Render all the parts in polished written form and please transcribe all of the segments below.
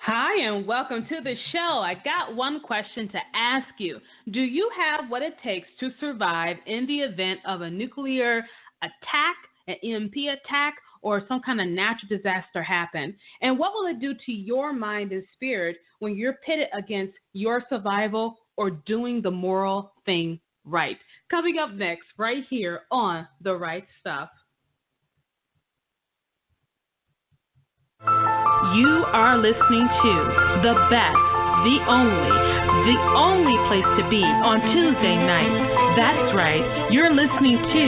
Hi, and welcome to the show. I got one question to ask you. Do you have what it takes to survive in the event of a nuclear attack, an EMP attack, or some kind of natural disaster happen? And what will it do to your mind and spirit when you're pitted against your survival or doing the moral thing right? Coming up next, right here on The Right Stuff. You are listening to the best, the only place to be on Tuesday night. That's right, you're listening to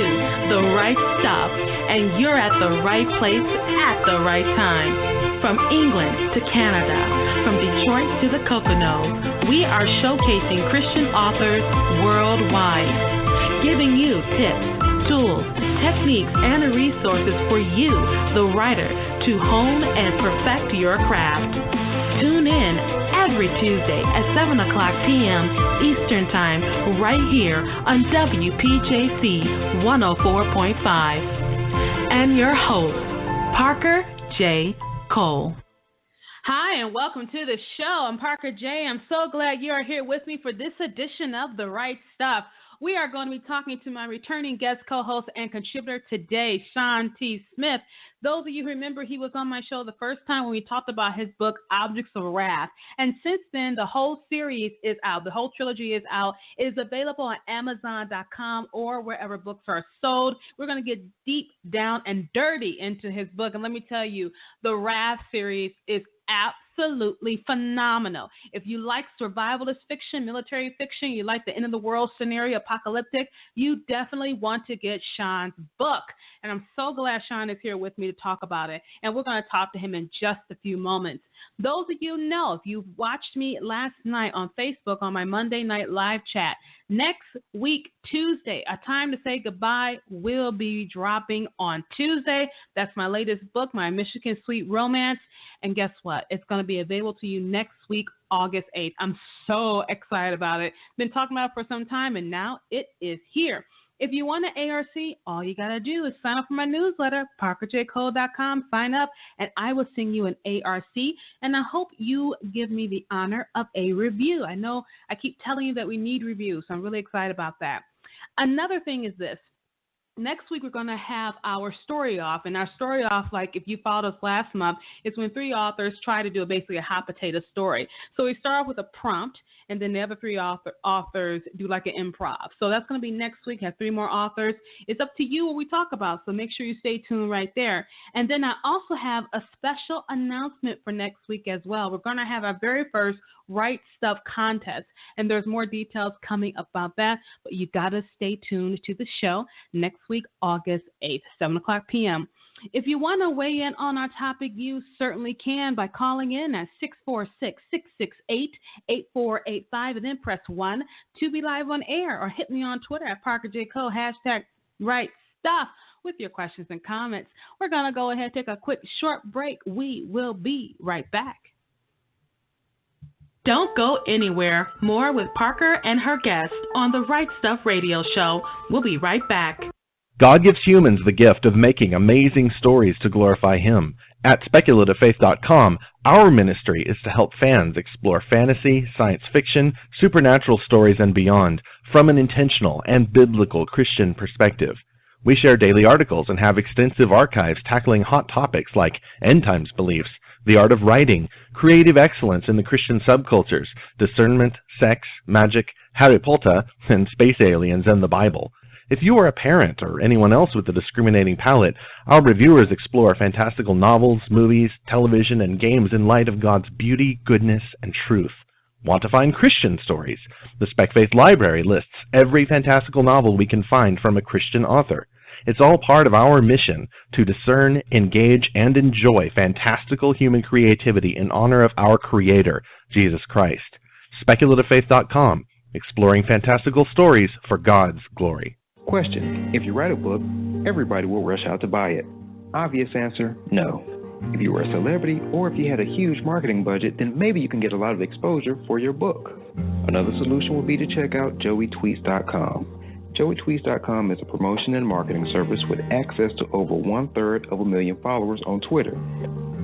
The Right Stuff, and you're at the right place at the right time. From England to Canada, from Detroit to the Poconos, we are showcasing Christian authors worldwide, giving you tips, tools, techniques, and resources for you, the writer, to hone and perfect your craft. Tune in every Tuesday at 7 o'clock p.m. Eastern Time right here on WPJC 104.5. And your host, Parker J. Cole. Hi, and welcome to the show. I'm Parker J. I'm so glad you are here with me for this edition of The Right Stuff. We are going to be talking to my returning guest co-host and contributor today, Sean T. Smith. Those of you who remember, he was on my show the first time when we talked about his book, Objects of Wrath. And since then, the whole series is out. The whole trilogy is out. It is available on Amazon.com or wherever books are sold. We're going to get deep down and dirty into his book. And let me tell you, the Wrath series is absolutely phenomenal. If you like survivalist fiction, military fiction, you like the end of the world scenario, apocalyptic, you definitely want to get Sean's book. And I'm so glad Sean is here with me to talk about it. And we're going to talk to him in just a few moments. Those of you know, if you watched me last night on Facebook on my Monday night live chat, next week, Tuesday, A Time to Say Goodbye will be dropping on Tuesday. That's my latest book, my Michigan Sweet Romance. And guess what? It's going to be available to you next week, August 8th. I'm so excited about it. Been talking about it for some time, and now it is here. If you want an ARC, all you got to do is sign up for my newsletter, parkerjcole.com, sign up, and I will send you an ARC, and I hope you give me the honor of a review. I know I keep telling you that we need reviews, so I'm really excited about that. Another thing is this. Next week, we're going to have our story off, and our story off, like if you followed us last month, is when three authors try to do basically a hot potato story. So we start off with a prompt, and then the other three authors do like an improv. So that's going to be next week, have three more authors. It's up to you what we talk about, so make sure you stay tuned right there. And then I also have a special announcement for next week as well. We're going to have our very first Right Stuff contest, and there's more details coming about that, but you got to stay tuned to the show next week, August 8th, 7 o'clock p.m. If you want to weigh in on our topic, you certainly can by calling in at 646-668-8485 and then press 1 to be live on air, or hit me on Twitter at Parker J. Cole, hashtag Right Stuff, with your questions and comments. We're going to go ahead and take a quick short break. We will be right back. Don't go anywhere. More with Parker and her guest on the Right Stuff Radio Show. We'll be right back. God gives humans the gift of making amazing stories to glorify Him. At speculativefaith.com, our ministry is to help fans explore fantasy, science fiction, supernatural stories, and beyond from an intentional and biblical Christian perspective. We share daily articles and have extensive archives tackling hot topics like end times beliefs, the art of writing, creative excellence in the Christian subcultures, discernment, sex, magic, Harry Potter, and space aliens and the Bible. If you are a parent or anyone else with a discriminating palate, our reviewers explore fantastical novels, movies, television, and games in light of God's beauty, goodness, and truth. Want to find Christian stories? The Spec Faith Library lists every fantastical novel we can find from a Christian author. It's all part of our mission to discern, engage, and enjoy fantastical human creativity in honor of our Creator, Jesus Christ. SpeculativeFaith.com, exploring fantastical stories for God's glory. Question: if you write a book, everybody will rush out to buy it. Obvious answer: no. If you were a celebrity or if you had a huge marketing budget, then maybe you can get a lot of exposure for your book. Another solution would be to check out joeytweets.com. joeytweets.com is a promotion and marketing service with access to over 1/3 of a million followers on Twitter.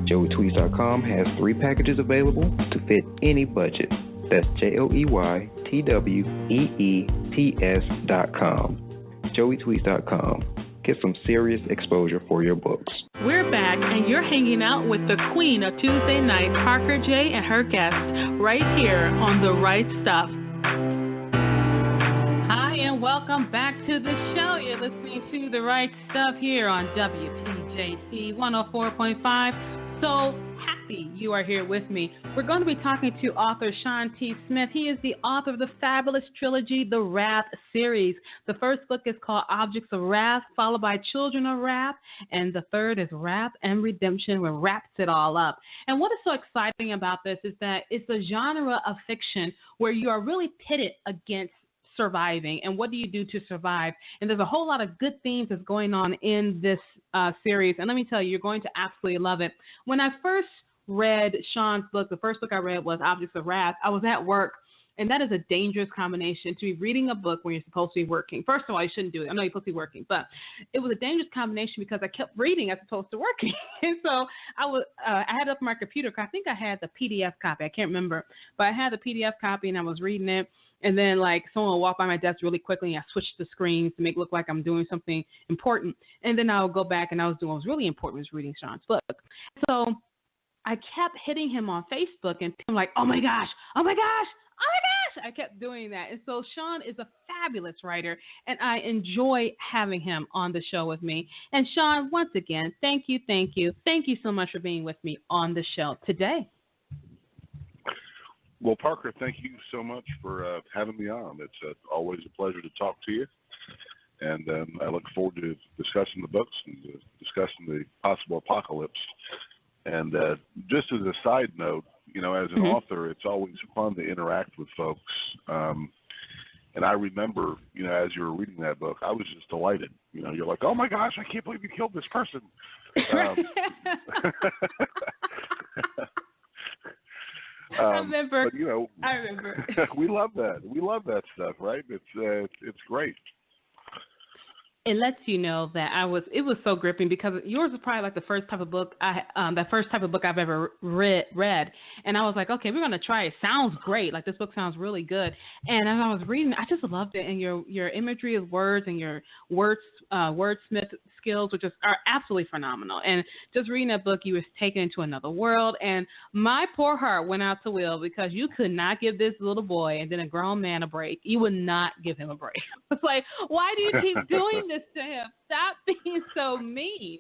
JoeyTweets.com has 3 packages available to fit any budget. That's JoeyTweets.com. JoeyTweets.com. Get some serious exposure for your books. We're back, and you're hanging out with the queen of Tuesday night, Parker J. and her guests, right here on The Right Stuff. Hi, and welcome back to the show. You're listening to The Right Stuff here on WPJC 104.5. So happy you are here with me. We're going to be talking to author Sean T. Smith. He is the author of the fabulous trilogy, The Wrath series. The first book is called Objects of Wrath, followed by Children of Wrath, and the third is Wrath and Redemption, where wraps it all up. And what is so exciting about this is that it's a genre of fiction where you are really pitted against surviving, and what do you do to survive? And there's a whole lot of good themes that's going on in this series, and let me tell you, you're going to absolutely love it. When I first read Sean's book, the first book I read was Objects of Wrath. I was at work, and that is a dangerous combination, to be reading a book when you're supposed to be working. First of all, you shouldn't do it. I know you're supposed to be working, but it was a dangerous combination because I kept reading as opposed to working. And so I had it up on my computer. I think I had the PDF copy. I can't remember, but I had the PDF copy, and I was reading it. And then, like, someone will walk by my desk really quickly, and I switch the screens to make it look like I'm doing something important. And then I'll go back, and I was doing what was really important, was reading Sean's book. So I kept hitting him on Facebook, and I'm like, oh, my gosh, oh, my gosh, oh, my gosh. I kept doing that. And so Sean is a fabulous writer, and I enjoy having him on the show with me. And Sean, once again, thank you. Thank you so much for being with me on the show today. Well, Parker, thank you so much for having me on. It's always a pleasure to talk to you, and I look forward to discussing the books and discussing the possible apocalypse. And just as a side note, you know, as an author, it's always fun to interact with folks. And I remember, you know, as you were reading that book, I was just delighted. You know, you're like, oh, my gosh, I can't believe you killed this person. I remember. But, you know, I remember. we love that. We love that stuff, right? It's great. It lets you know that it was so gripping, because yours was probably like the first type of book I've ever read. And I was like, okay, we're going to try it. Sounds great. Like, this book sounds really good. And as I was reading, I just loved it. And your imagery of words and your wordsmith skills, which are absolutely phenomenal. And just reading that book, you were taken into another world. And my poor heart went out to Will, because you could not give this little boy and then a grown man a break. You would not give him a break. It's like, why do you keep doing this to him? Stop being so mean.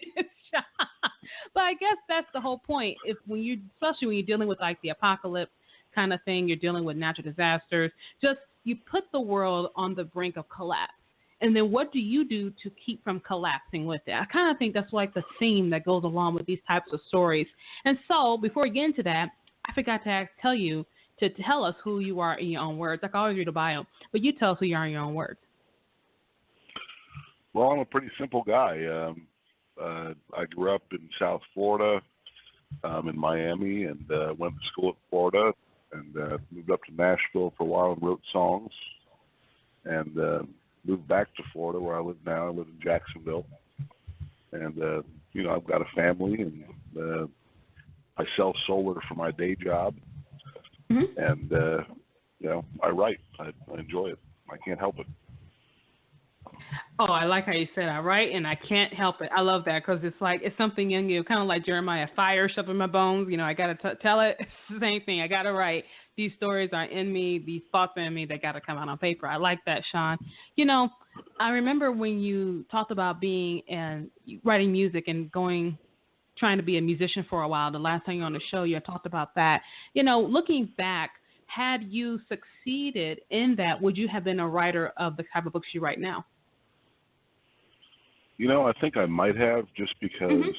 But I guess that's the whole point. Especially when you're dealing with like the apocalypse kind of thing, you're dealing with natural disasters, just you put the world on the brink of collapse. And then what do you do to keep from collapsing with it? I kind of think that's like the theme that goes along with these types of stories. And so before we get into that, I forgot to tell you to tell us who you are in your own words. Like, I always read a bio, but you tell us who you are in your own words. Well, I'm a pretty simple guy. I grew up in South Florida, in Miami, and went to school at Florida, and moved up to Nashville for a while and wrote songs, and moved back to Florida where I live now. I live in Jacksonville, and you know, I've got a family, and I sell solar for my day job, and you know, I write. I enjoy it. I can't help it. Oh, I like how you said I write and I can't help it. I love that, because it's like, it's something in you, kind of like Jeremiah, fire stuff in my bones. You know, I got to tell it. It's the same thing. I got to write. These stories are in me. These thoughts are in me. They got to come out on paper. I like that, Sean. You know, I remember when you talked about being and writing music and trying to be a musician for a while. The last time you were on the show, you had talked about that. You know, looking back, had you succeeded in that, would you have been a writer of the type of books you write now? You know, I think I might have, just because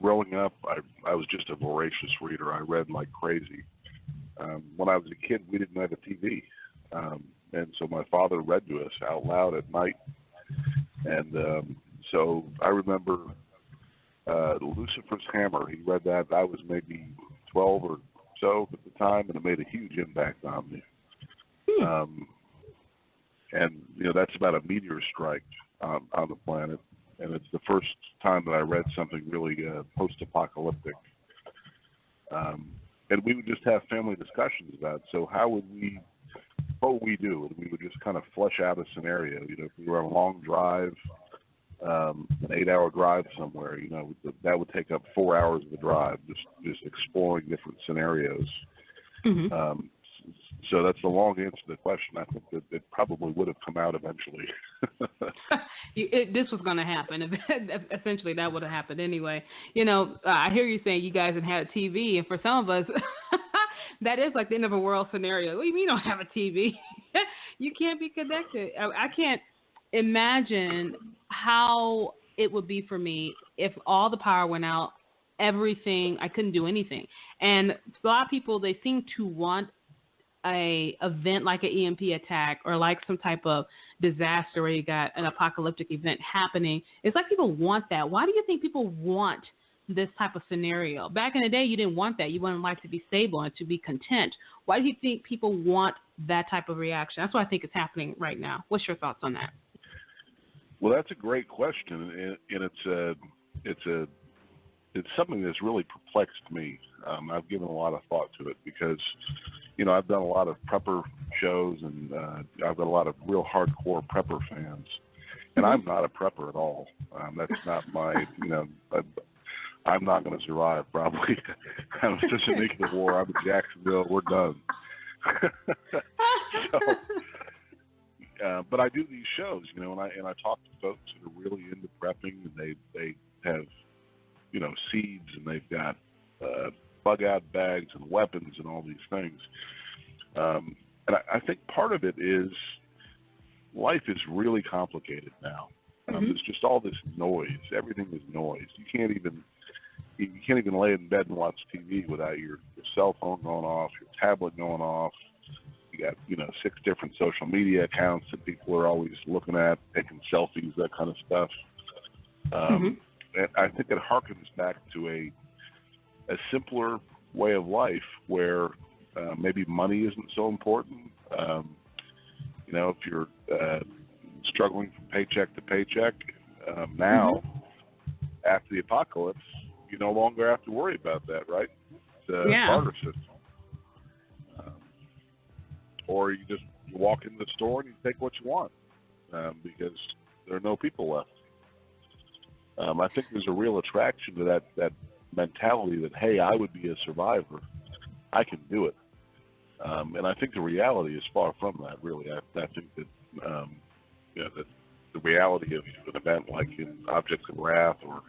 growing up, I was just a voracious reader. I read like crazy. When I was a kid, we didn't have a TV. And so my father read to us out loud at night. And so I remember Lucifer's Hammer. He read that. I was maybe 12 or so at the time, and it made a huge impact on me. And, you know, that's about a meteor strike on the planet. And it's the first time that I read something really post-apocalyptic. And we would just have family discussions about, so what would we do? And we would just kind of flesh out a scenario. If we were on a long drive, an 8-hour drive somewhere, that would take up 4 hours of the drive, just exploring different scenarios. Mm-hmm. So that's the long answer to the question. I think that it probably would have come out eventually. This was going to happen. Essentially, that would have happened anyway. I hear you saying you guys had a TV, and for some of us, that is like the end of a world scenario. What do you mean you don't have a TV? You can't be connected. I can't imagine how it would be for me if all the power went out, everything, I couldn't do anything. And a lot of people, they seem to want a event like an EMP attack or like some type of disaster where you got an apocalyptic event happening. It's like people want that. Why do you think people want this type of scenario? Back in the day, you didn't want that. You wanted life to be stable and to be content. Why do you think people want that type of reaction? That's what I think is happening right now. What's your thoughts on that? Well, that's a great question, and it's something that's really perplexed me. I've given a lot of thought to it because, I've done a lot of prepper shows, and I've got a lot of real hardcore prepper fans, and I'm not a prepper at all. That's not my, I'm not going to survive probably. I'm such a naked war. I'm in Jacksonville. We're done. But I do these shows, and I talk to folks that are really into prepping, and they have, seeds, and they've got bug out bags and weapons and all these things. And I think part of it is life is really complicated now. There's just all this noise. Everything is noise. You can't even lay in bed and watch TV without your cell phone going off, your tablet going off. You got, 6 different social media accounts that people are always looking at, taking selfies, that kind of stuff. And I think it harkens back to a simpler way of life where maybe money isn't so important. If you're struggling from paycheck to paycheck, now, after the apocalypse, you no longer have to worry about that, right? It's a barter system. Or you walk in the store and you take what you want because there are no people left. I think there's a real attraction to that mentality that, hey, I would be a survivor. I can do it. And I think the reality is far from that, really. I think that, that the reality of an event like in Objects of Wrath or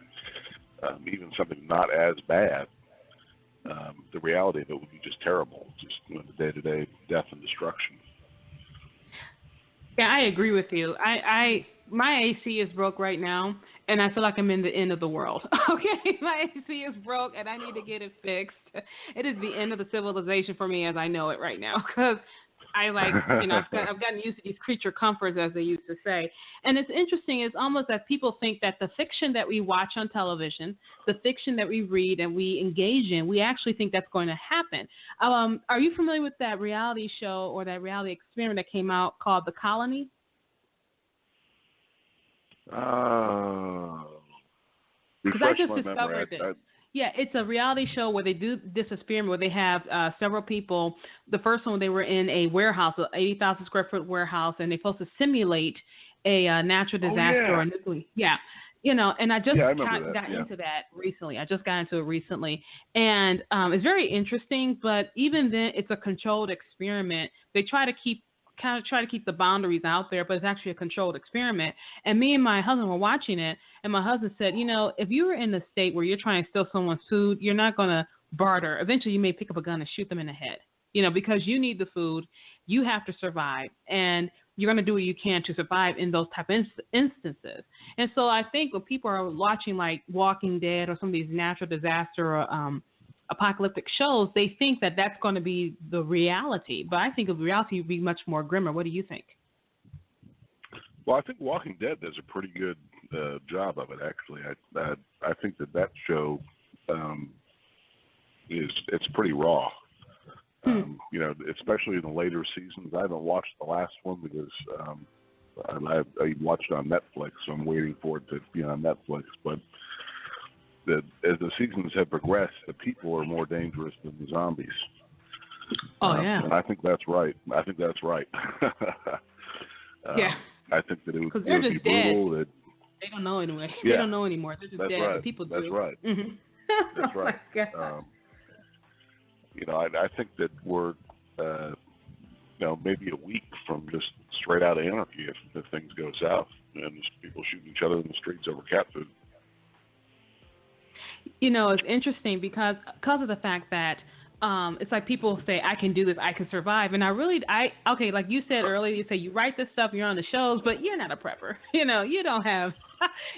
even something not as bad, the reality of it would be just terrible, just the day-to-day death and destruction. Yeah, I agree with you. My AC is broke right now, and I feel like I'm in the end of the world. Okay, my AC is broke, and I need to get it fixed. It is the end of the civilization for me as I know it right now, because I've gotten used to these creature comforts, as they used to say. And it's interesting. It's almost that people think that the fiction that we watch on television, the fiction that we read and we engage in, we actually think that's going to happen. Are you familiar with that reality show or that reality experiment that came out called The Colony? Because I just discovered it. Yeah, it's a reality show where they do this experiment where they have several people. The first one, they were in a warehouse, an 80,000 square foot warehouse, and they're supposed to simulate a natural disaster or nuclear. Yeah. And I just got into that recently. I just got into it recently. And it's very interesting, but even then, it's a controlled experiment. They try to keep the boundaries out there, but it's actually a controlled experiment. And me and my husband were watching it, and my husband said, if you were in the state where you're trying to steal someone's food, you're not going to barter. Eventually, you may pick up a gun and shoot them in the head, because you need the food. You have to survive, and you're going to do what you can to survive in those type of instances. And so I think when people are watching like Walking Dead or some of these natural disaster or apocalyptic shows, they think that that's going to be the reality. But I think the reality would be much more grimmer. What do you think? Well, I think Walking Dead does a pretty good job of it, actually. I think that show it's pretty raw. Especially in the later seasons. I haven't watched the last one because I watched it on Netflix, so I'm waiting for it to be on Netflix. But that as the seasons have progressed, the people are more dangerous than the zombies. Yeah. And I think that's right. Yeah. I think that it would be just brutal. Dead. They don't know anyway. Yeah. They don't know anymore. They're just dead. Right. The people do. That's right. Mm-hmm. That's right. I think that we're, maybe a week from just straight out anarchy if things go south and just people shooting each other in the streets over cat food. It's interesting because of the fact that it's like people say, I can do this, I can survive. And like you said earlier, you say you write this stuff, you're on the shows, but you're not a prepper. You don't have,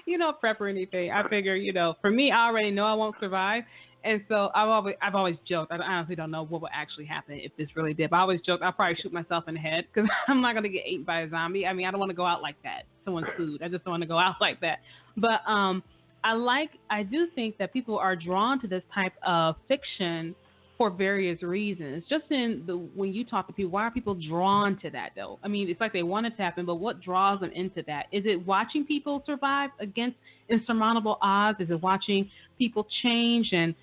you don't prep or anything. I figure, for me, I already know I won't survive. And so I've always joked. I honestly don't know what would actually happen if this really did. But I always joke I'll probably shoot myself in the head because I'm not going to get eaten by a zombie. I mean, I don't want to go out like that. Someone's food. I just don't want to go out like that. But I do think that people are drawn to this type of fiction for various reasons. Just when you talk to people, why are people drawn to that though? I mean, it's like they want it to happen, but what draws them into that? Is it watching people survive against insurmountable odds? Is it watching people change and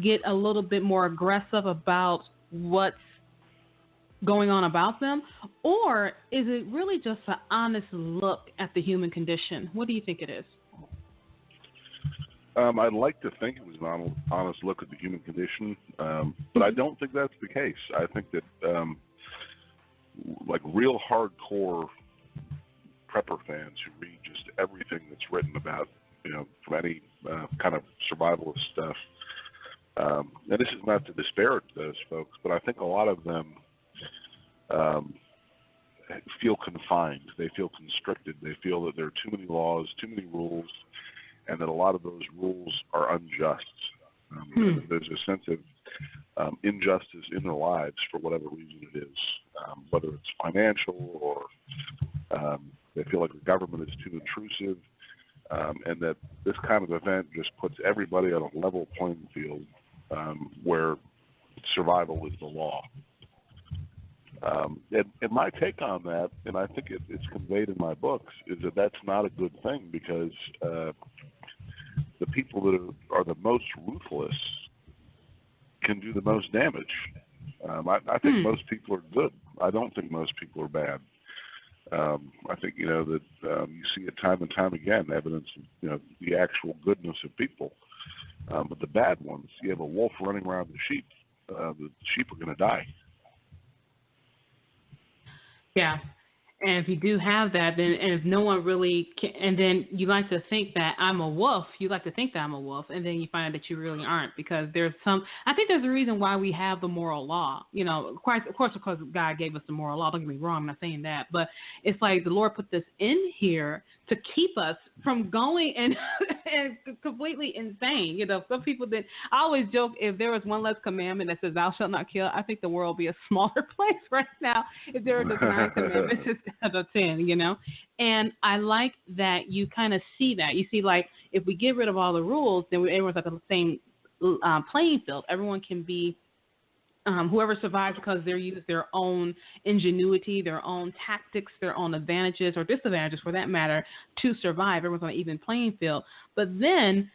get a little bit more aggressive about what's going on about them? Or is it really just an honest look at the human condition? What do you think it is? I'd like to think it was an honest look at the human condition, but I don't think that's the case. I think that like real hardcore prepper fans who read just everything that's written about, from any kind of survivalist stuff, and this is not to disparage those folks, but I think a lot of them feel confined. They feel constricted. They feel that there are too many laws, too many rules, and that a lot of those rules are unjust. There's a sense of injustice in their lives for whatever reason it is, whether it's financial or they feel like the government is too intrusive, and that this kind of event just puts everybody on a level playing field where survival is the law. And my take on that, and I think it's conveyed in my books, is that that's not a good thing because the people that are the most ruthless can do the most damage. I think most people are good. I don't think most people are bad. I think, that you see it time and time again, evidence of, the actual goodness of people. But the bad ones, you have a wolf running around the sheep are going to die. Yeah. And if you do have that, then, and if no one really can, and then you like to think that I'm a wolf, and then you find that you really aren't, because I think there's a reason why we have the moral law. Of course, because God gave us the moral law. Don't get me wrong, I'm not saying that, but it's like the Lord put this in here to keep us from going and completely insane. Some people that I always joke, if there was one less commandment that says thou shalt not kill, I think the world would be a smaller place right now if there were just 9 commandments instead of 10, And I like that you kind of see that. You see, like, if we get rid of all the rules, then everyone's at the same playing field. Everyone can be whoever survives because they use their own ingenuity, their own tactics, their own advantages or disadvantages, for that matter, to survive. Everyone's on an even playing field. But then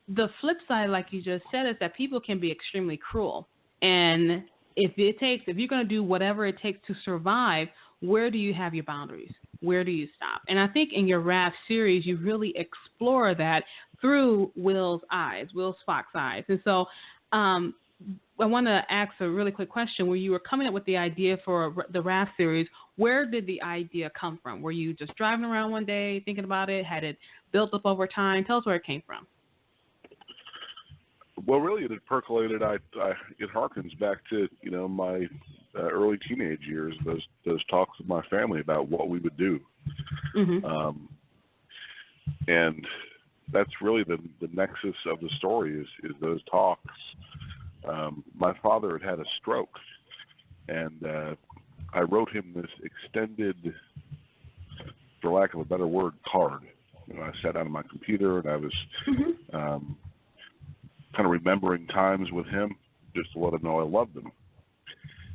the flip side, like you just said, is that people can be extremely cruel. And if you're going to do whatever it takes to survive, where do you have your boundaries? Where do you stop? And I think in your Raft series, you really explore that through Will Spock's eyes. And so I want to ask a really quick question. When you were coming up with the idea for the Raft series, where did the idea come from? Were you just driving around one day thinking about it? Had it built up over time? Tell us where it came from. Well, really, it had percolated. It harkens back to my early teenage years. Those talks with my family about what we would do, and that's really the nexus of the story is those talks. My father had a stroke, and I wrote him this extended, for lack of a better word, card. I sat down on my computer and I was kind of remembering times with him just to let him know I loved him.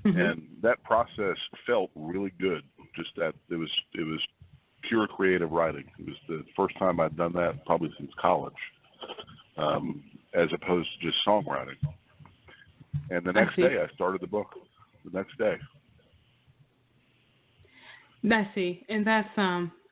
And that process felt really good. Just that it was pure creative writing. It was the first time I'd done that probably since college. as opposed to just songwriting. And the next day, I started the book. The next day. I see, and that's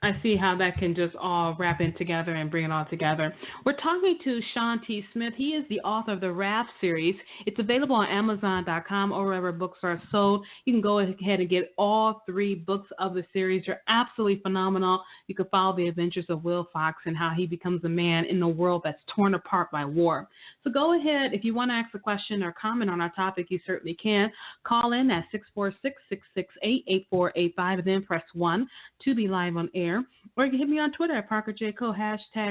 I see how that can just all wrap in together and bring it all together. We're talking to Sean T. Smith. He is the author of the Raft series. It's available on Amazon.com or wherever books are sold. You can go ahead and get all 3 books of the series. They're absolutely phenomenal. You can follow the adventures of Will Fox and how he becomes a man in a world that's torn apart by war. So go ahead. If you want to ask a question or comment on our topic, you certainly can. Call in at 646-668-8485 and then press 1 to be live on air. Or you can hit me on Twitter at ParkerJCo,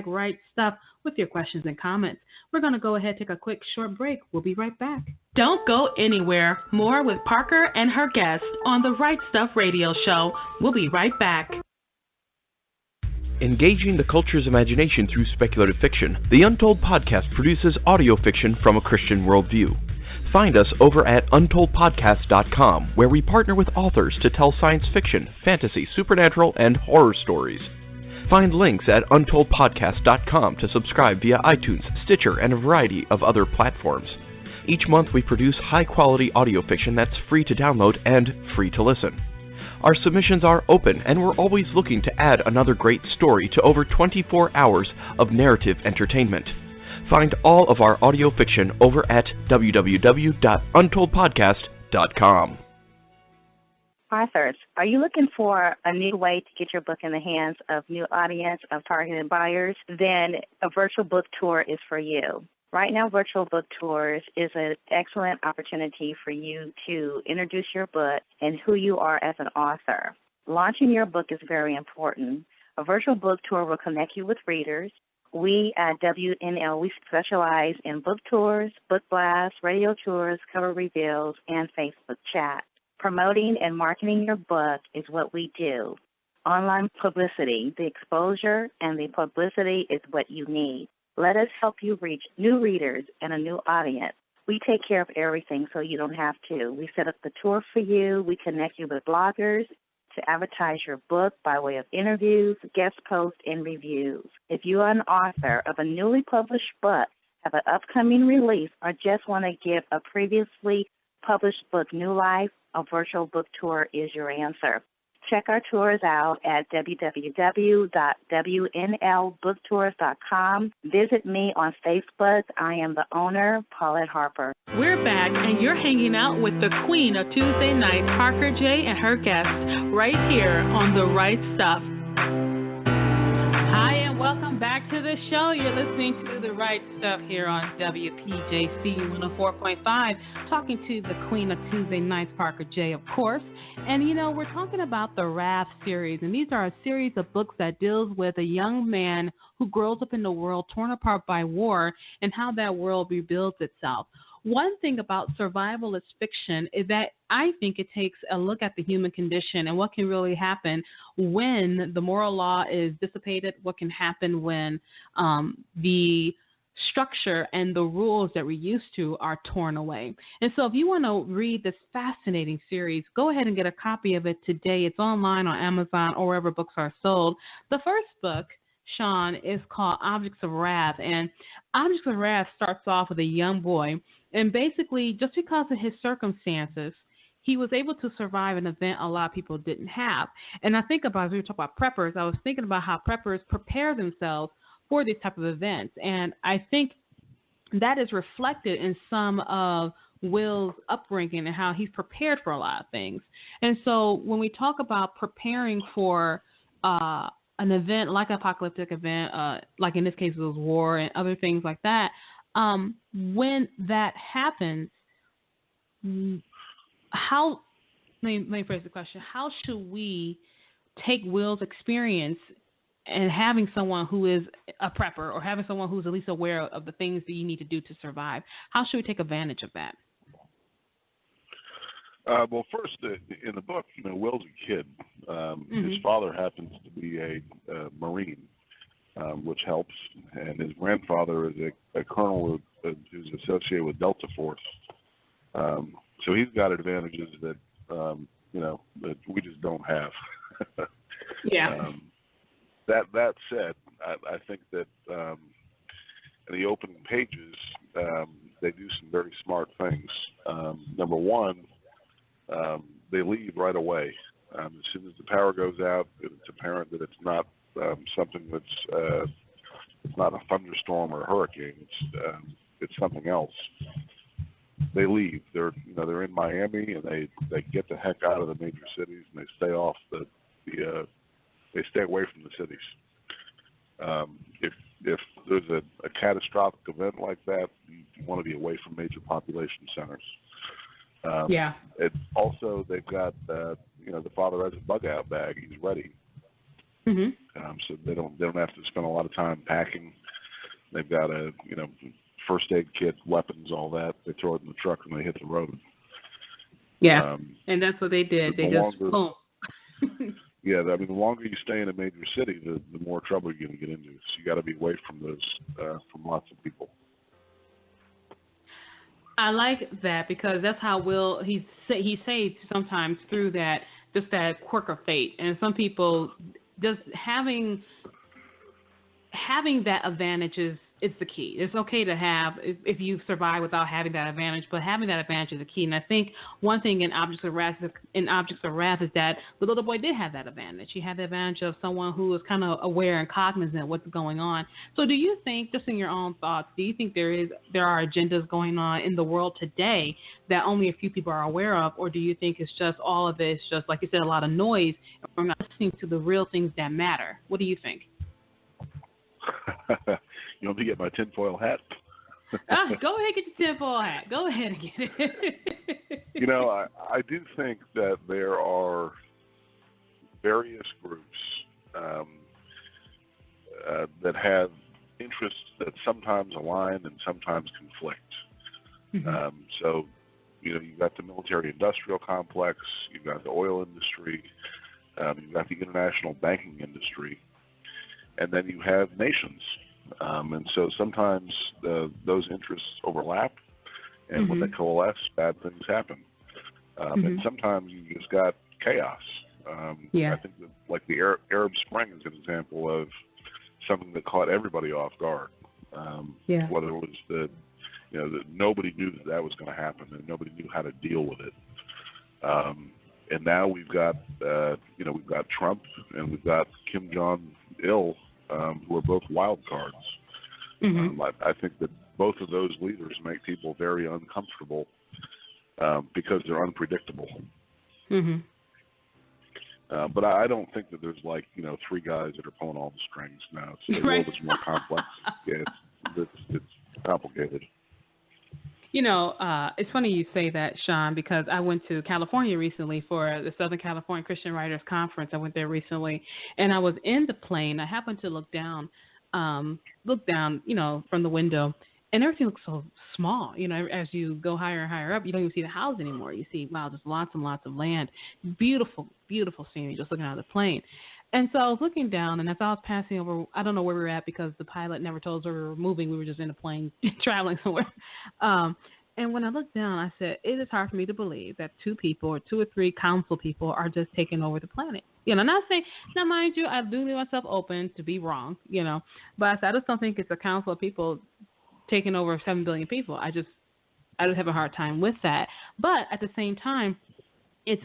#RightStuff with your questions and comments. We're going to go ahead and take a quick short break. We'll be right back. Don't go anywhere. More with Parker and her guest on the Right Stuff Radio Show. We'll be right back. Engaging the culture's imagination through speculative fiction, the Untold Podcast produces audio fiction from a Christian worldview. Find us over at untoldpodcast.com, where we partner with authors to tell science fiction, fantasy, supernatural, and horror stories. Find links at untoldpodcast.com to subscribe via iTunes, Stitcher, and a variety of other platforms. Each month we produce high-quality audio fiction that's free to download and free to listen. Our submissions are open, and we're always looking to add another great story to over 24 hours of narrative entertainment. Find all of our audio fiction over at www.untoldpodcast.com. Authors, are you looking for a new way to get your book in the hands of new audience of targeted buyers? Then a virtual book tour is for you. Right now, virtual book tours is an excellent opportunity for you to introduce your book and who you are as an author. Launching your book is very important. A virtual book tour will connect you with readers. We at WNL, we specialize in book tours, book blasts, radio tours, cover reveals, and Facebook chat. Promoting and marketing your book is what we do. Online publicity, the exposure and the publicity is what you need. Let us help you reach new readers and a new audience. We take care of everything so you don't have to. We set up the tour for you. We connect you with bloggers to advertise your book by way of interviews, guest posts, and reviews. If you are an author of a newly published book, have an upcoming release, or just want to give a previously published book new life, a virtual book tour is your answer. Check our tours out at www.wnlbooktours.com. Visit me on Facebook. I am the owner, Paulette Harper. We're back, and you're hanging out with the queen of Tuesday night, Parker J. and her guest, right here on The Right Stuff. Hi, and welcome back to the show. You're listening to The Right Stuff here on WPJC 104.5, talking to the queen of Tuesday nights, Parker J., of course. And, you know, we're talking about the Raft series, and these are a series of books that deals with a young man who grows up in a world torn apart by war and how that world rebuilds itself. One thing about survivalist fiction is that I think it takes a look at the human condition and what can really happen when the moral law is dissipated, what can happen when the structure and the rules that we're used to are torn away. And so if you want to read this fascinating series, go ahead and get a copy of it today. It's online on Amazon or wherever books are sold. The first book, Sean, is called Objects of Wrath. And Objects of Wrath starts off with a young boy. And basically, just because of his circumstances, he was able to survive an event a lot of people didn't have. And I think about, as we were talking about preppers, I was thinking about how preppers prepare themselves for these type of events. And I think that is reflected in some of Will's upbringing and how he's prepared for a lot of things. And so when we talk about preparing for an event like an apocalyptic event, like in this case it was war and other things like that, when that happens, how, let me phrase the question, how should we take Will's experience and having someone who is a prepper or having someone who's at least aware of the things that you need to do to survive, how should we take advantage of that? Well, first, in the book, you know, Will's a kid. His father happens to be a Marine, which helps, and his grandfather is a colonel who's associated with Delta Force. So he's got advantages that you know, that we just don't have. Yeah. That said, I think that in the opening pages, they do some very smart things. Number one, they leave right away. As soon as the power goes out, it's apparent that it's not something that's it's not a thunderstorm or a hurricane. It's something else. They leave. They're in Miami, and they get the heck out of the major cities, and they stay off they stay away from the cities. If there's a catastrophic event like that, you want to be away from major population centers. It also, they've got the father has a bug out bag. He's ready. Mm-hmm. So they don't have to spend a lot of time packing. They've got a first aid kit, weapons, all that. They throw it in the truck and they hit the road. Yeah, and that's what they did. They just boom. Yeah, I mean, the longer you stay in a major city, the more trouble you're going to get into. So you got to be away from those, from lots of people. I like that because that's how he saves sometimes through that quirk of fate. And some people just having that advantage is the key. It's okay to have if you survive without having that advantage, but having that advantage is the key. And I think one thing in Objects of Wrath is that the little boy did have that advantage. He had the advantage of someone who was kind of aware and cognizant of what's going on. So do you think, just in your own thoughts, do you think there are agendas going on in the world today that only a few people are aware of, or do you think it's just all of it is just, like you said, a lot of noise, and we're not listening to the real things that matter? What do you think? You want me to get my tinfoil hat? Go ahead and get your tinfoil hat. Go ahead and get it. I do think that there are various groups that have interests that sometimes align and sometimes conflict. Mm-hmm. So, you've got the military-industrial complex, you've got the oil industry, you've got the international banking industry, and then you have nations. And so sometimes those interests overlap, and when they coalesce, bad things happen. And sometimes you just got chaos. I think that, like the Arab Spring is an example of something that caught everybody off guard. Whether it was that nobody knew that was going to happen, and nobody knew how to deal with it. And now we've got Trump and we've got Kim Jong-il. Who are both wild cards. I think that both of those leaders make people very uncomfortable because they're unpredictable. But I don't think that there's three guys that are pulling all the strings now. The world is more complex. Yeah, it's complicated. It's funny you say that, Sean, because I went to California recently for the Southern California Christian Writers Conference. I went there recently, and I was in the plane. I happened to look down, from the window, and everything looks so small. As you go higher and higher up, you don't even see the house anymore. You see, wow, just lots and lots of land. Beautiful, beautiful scenery just looking out of the plane. And so I was looking down, and as I was passing over, I don't know where we were at because the pilot never told us where we were moving. We were just in a plane traveling somewhere. And when I looked down, I said, it is hard for me to believe that two or three council people are just taking over the planet. Not saying, now mind you, I do leave myself open to be wrong, but I said, I just don't think it's a council of people taking over 7 billion people. I just have a hard time with that. But at the same time, it's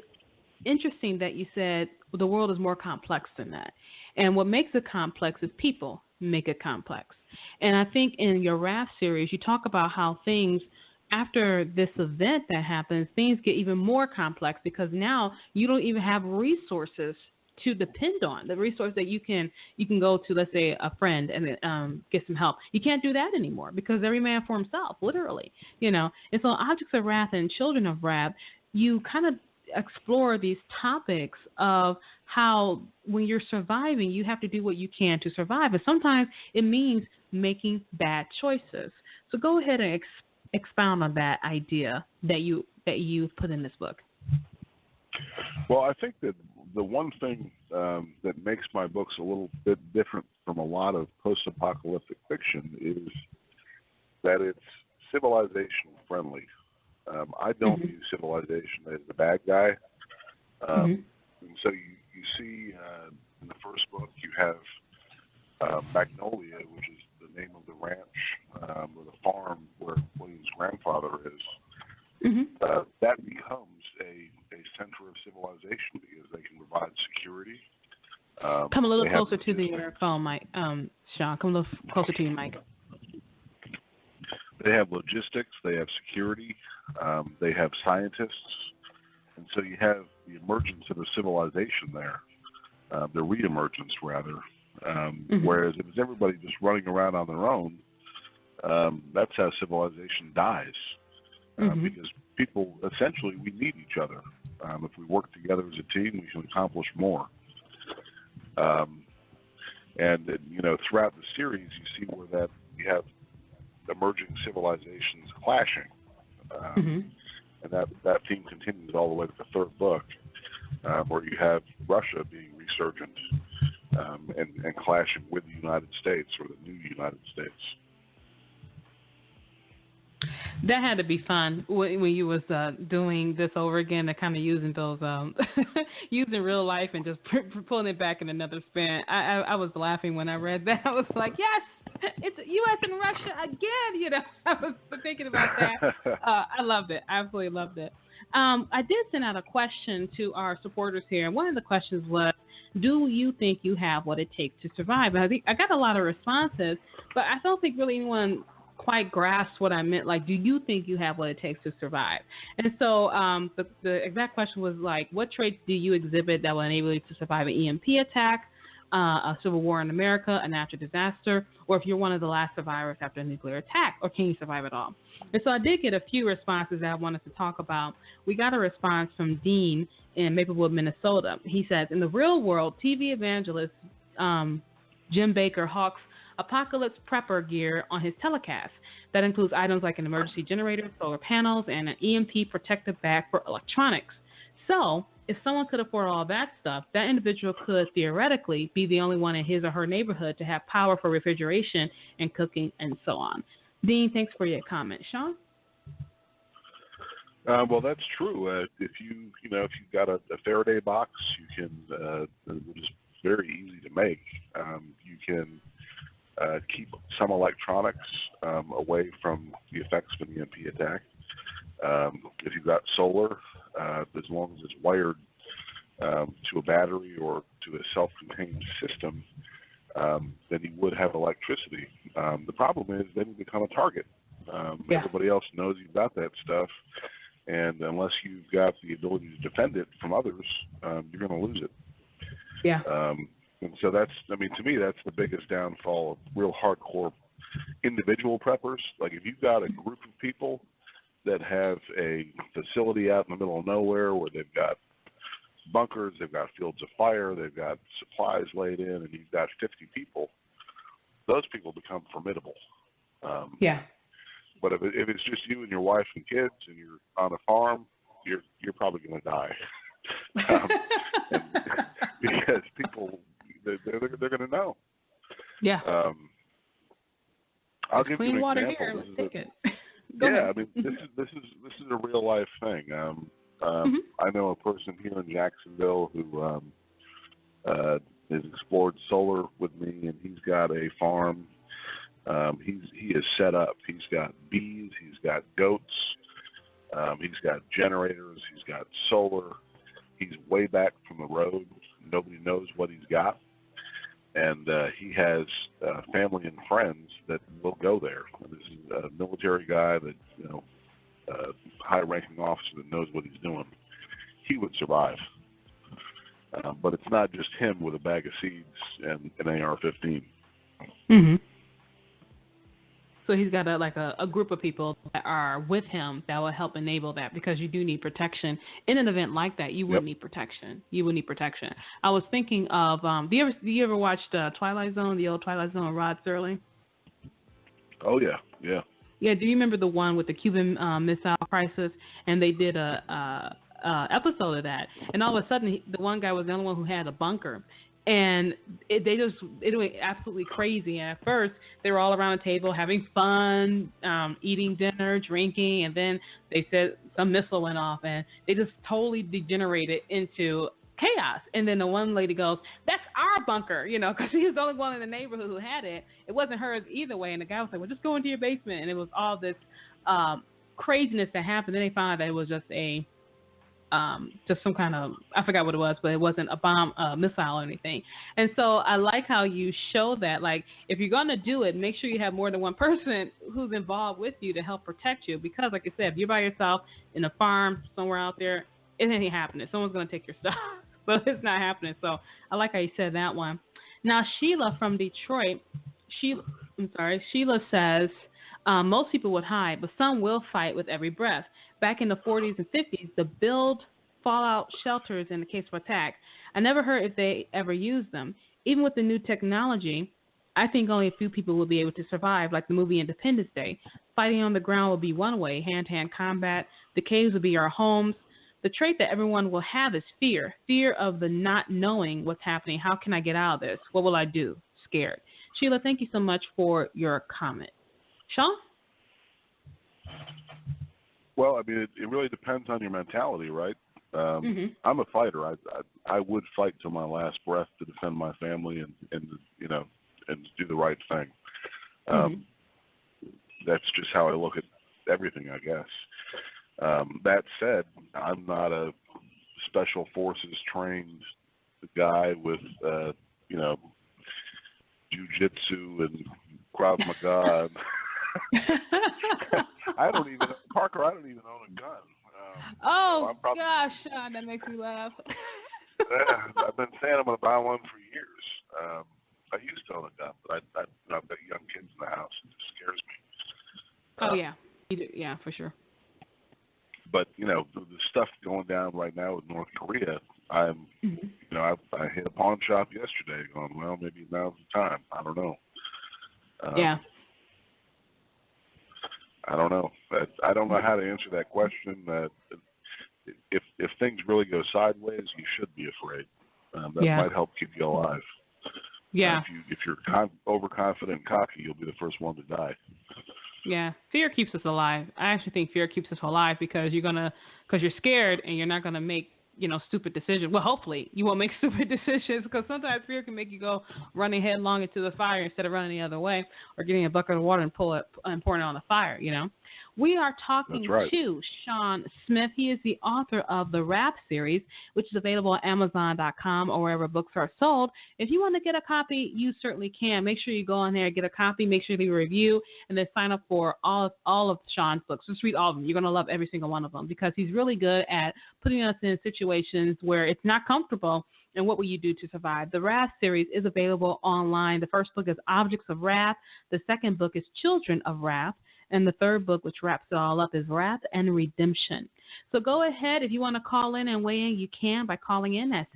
interesting that you said the world is more complex than that. And what makes it complex is people make it complex. And I think in your Wrath series, you talk about how things, after this event that happens, things get even more complex because now you don't even have resources to depend on, the resource that you can go to, let's say, a friend and get some help. You can't do that anymore because every man for himself, literally, And so Objects of Wrath and Children of Wrath, you kind of explore these topics of how when you're surviving, you have to do what you can to survive. And sometimes it means making bad choices. So go ahead and expound on that idea that you put in this book. Well, I think that the one thing that makes my books a little bit different from a lot of post-apocalyptic fiction is that it's civilization friendly. I don't view civilization as the bad guy. And so you see in the first book you have Magnolia, which is the name of the ranch or the farm where William's grandfather is, that becomes a center of civilization because they can provide security. Come a little closer to the phone, Mike. Sean, come a little closer to your mic. They have logistics. They have security. They have scientists. And so you have the emergence of a civilization there, the re-emergence, rather. Whereas if it's everybody just running around on their own, that's how civilization dies. Because people, essentially, we need each other. If we work together as a team, we can accomplish more. And throughout the series, you see where that you have emerging civilizations clashing. And that theme continues all the way to the third book, where you have Russia being resurgent and clashing with the United States, or the new United States. That had to be fun when you was doing this over again, and kind of using those, using real life and just pulling it back in another spin. I was laughing when I read that. I was like, yes, it's U.S. and Russia again. I was thinking about that. I loved it. I absolutely loved it. I did send out a question to our supporters here, and one of the questions was, do you think you have what it takes to survive? And I got a lot of responses, but I don't think really anyone quite grasped what I meant. Like, do you think you have what it takes to survive? And so the exact question was like, what traits do you exhibit that will enable you to survive an EMP attack, a civil war in America, a natural disaster, or if you're one of the last survivors after a nuclear attack, or can you survive at all? And so I did get a few responses that I wanted to talk about. We got a response from Dean in Maplewood, Minnesota. He says, in the real world, TV evangelist Jim Baker hawks apocalypse prepper gear on his telecast. That includes items like an emergency generator, solar panels, and an EMP protective bag for electronics. So, if someone could afford all that stuff, that individual could theoretically be the only one in his or her neighborhood to have power for refrigeration and cooking and so on. Dean, thanks for your comment. Sean? Well, that's true. If you've got a Faraday box, you can, which is very easy to make. You can keep some electronics away from the effects of an EMP attack. If you've got solar, as long as it's wired to a battery or to a self-contained system, then you would have electricity. The problem is then you become a target. Everybody else knows you've got that stuff, and unless you've got the ability to defend it from others, you're going to lose it. Yeah. And so to me, that's the biggest downfall of real hardcore individual preppers. Like, if you've got a group of people that have a facility out in the middle of nowhere where they've got bunkers, they've got fields of fire, they've got supplies laid in, and you've got 50 people, those people become formidable. But if it's just you and your wife and kids and you're on a farm, you're probably going to die. Because people, they're going to know. Yeah. I'll give you an water example. Here. Let's take it. Yeah, I mean, this is a real life thing. I know a person here in Jacksonville who has explored solar with me, and he's got a farm. He is set up. He's got bees. He's got goats. He's got generators. He's got solar. He's way back from the road. Nobody knows what he's got. And he has family and friends that will go there. This is a military guy that, high-ranking officer that knows what he's doing. He would survive. But it's not just him with a bag of seeds and an AR-15. Mm-hmm. So he's got a group of people that are with him that will help enable that, because you do need protection. In an event like that, you would need protection. You would need protection. I was thinking of, do you ever watch Twilight Zone, the old Twilight Zone with Rod Serling? Oh, yeah, yeah. Yeah, do you remember the one with the Cuban Missile Crisis? And they did a episode of that. And all of a sudden, the one guy was the only one who had a bunker. And it went absolutely crazy. And at first, they were all around the table having fun, eating dinner, drinking, and then they said some missile went off, and they just totally degenerated into chaos. And then the one lady goes, that's our bunker, you know, because she was the only one in the neighborhood who had it. It wasn't hers either way. And the guy was like, well, just go into your basement. And it was all this craziness that happened. Then they found out that it was just some kind of, I forgot what it was, but it wasn't a bomb, missile or anything. And so I like how you show that, like, if you're going to do it, make sure you have more than one person who's involved with you to help protect you. Because, like I said, if you're by yourself in a farm somewhere out there, it ain't happening. Someone's going to take your stuff. So it's not happening. So I like how you said that one. Now, Sheila from Detroit, Sheila says, most people would hide, but some will fight with every breath. Back in the 40s and 50s, the build fallout shelters in the case of attack. I never heard if they ever used them. Even with the new technology, I think only a few people will be able to survive, like the movie Independence Day. Fighting on the ground will be one way, hand-to-hand combat. The caves will be our homes. The trait that everyone will have is fear. Fear of the not knowing what's happening. How can I get out of this? What will I do? Scared. Sheila, thank you so much for your comment. Sean? Well, I mean, it really depends on your mentality, right? I'm a fighter. I would fight till my last breath to defend my family and you know, and do the right thing. That's just how I look at everything, I guess. That said, I'm not a special forces trained guy with you know, jiu-jitsu and Krav Maga. I don't even own a gun. Gosh, Sean, that makes me laugh. I've been saying I'm going to buy one for years. I used to own a gun, but I've got young kids in the house. It just scares me. Oh, yeah. You do. Yeah, for sure. But, you know, the stuff going down right now with North Korea, you know, I hit a pawn shop yesterday going, well, maybe now's the time. I don't know. Yeah. I don't know. I don't know how to answer that question. If things really go sideways, you should be afraid. That might help keep you alive. Yeah. If you're overconfident and cocky, you'll be the first one to die. Yeah, fear keeps us alive. I actually think fear keeps us alive because you're scared and you're not gonna make, you know, stupid decisions. Well, hopefully you won't make stupid decisions because sometimes fear can make you go running headlong into the fire instead of running the other way or getting a bucket of water and pouring it on the fire, you know. We are talking to Sean Smith. He is the author of the Rap series, which is available on Amazon.com or wherever books are sold. If you want to get a copy, you certainly can. Make sure you go on there, get a copy, make sure you leave a review, and then sign up for all of Sean's books. Just read all of them. You're going to love every single one of them because he's really good at putting us in situations where it's not comfortable. And what will you do to survive? The Wrath series is available online. The first book is Objects of Wrath. The second book is Children of Wrath. And the third book, which wraps it all up, is Wrath and Redemption. So go ahead. If you want to call in and weigh in, you can by calling in at